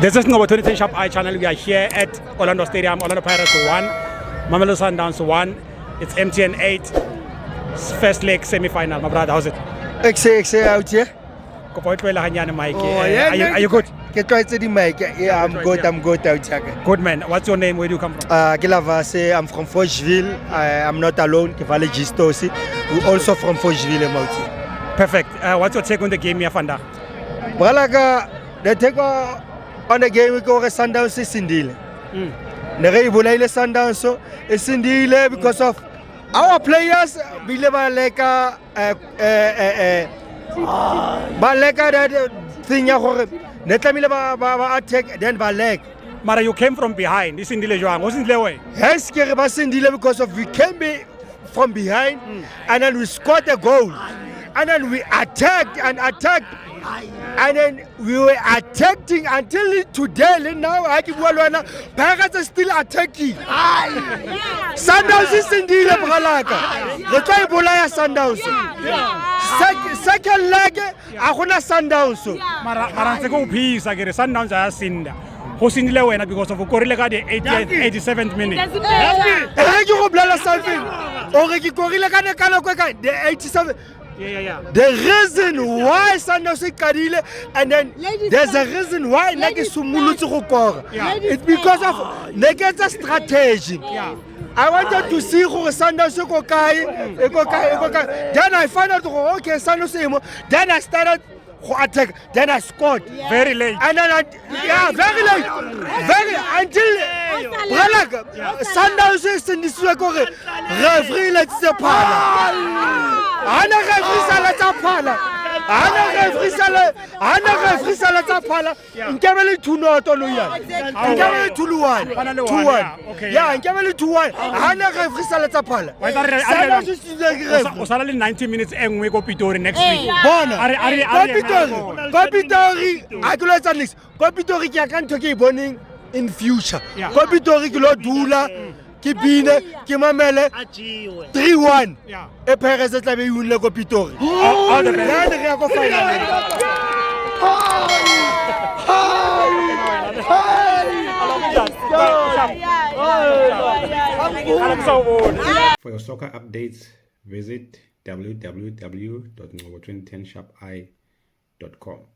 This is Ngobo 2010 Sharp Eye channel. We are here at Orlando Stadium. Orlando Pirates 1, Mamelodi Sundowns 1. It's MTN 8. First leg semi-final. My brother, how's it? Exe out here. Mike. Are you good? Get right to the mic. Yeah, I'm good out here. Good man. What's your name? Where do you come from? Kilavase, I'm from Focheville. I'm not alone. Kivale Gistosi. We're also from Focheville, Mauti. Perfect. What's your take on the game, Yafanda? Well, the take on the game we go Sundowns is Sindile. Nere Ibulaile Sundowns is Sindile because of our players. Bileba Leka Baleka that thing ya gore netamile ba attack then ba leg. Mara, you came from behind. This Sindile Joang. What's in the way? Yes, ba Sindile because of we came from behind and then we scored a goal. And then we attacked and then we were attacking until today. Now Pirates are still attacking. Sundowns is in the Bralaka. The try Bolaya Sundowns. Second leg, Ahuna Sundowns. Maranteko peace again. Sundowns are Sinda. Hosindile wena because of Korilega the 87th minute. The 87th. Yeah. The reason why Sundowns is Kadile and then there's a reason why Nagi Sumulutu Rukor. It's because of Negata strategy. Yeah. I wanted to see who Sundowns Kokai. Then I found out okay, Sundowns. Then I started attack. Then I scored. Very late. And then very late. Until Sundowns is in this record. Referee let's say Ana referee sala tapala. Nkebele 2-0 loya. Nkebele 2-1. 2-1. Yeah, nkebele 2-1. Ana referee sala tapala. Osala 90 minutes engwe go Pitori next week. Bona. Pitori. Akulotsa next. Pitori ke ka ntho ke e boneng in future. Pitori ke lo dula. Kibine, Kimamele, 3-1. A Perez at Labe Unle Pitori. All the best. For your soccer updates, visit www.ngobo2010sharpeye.com.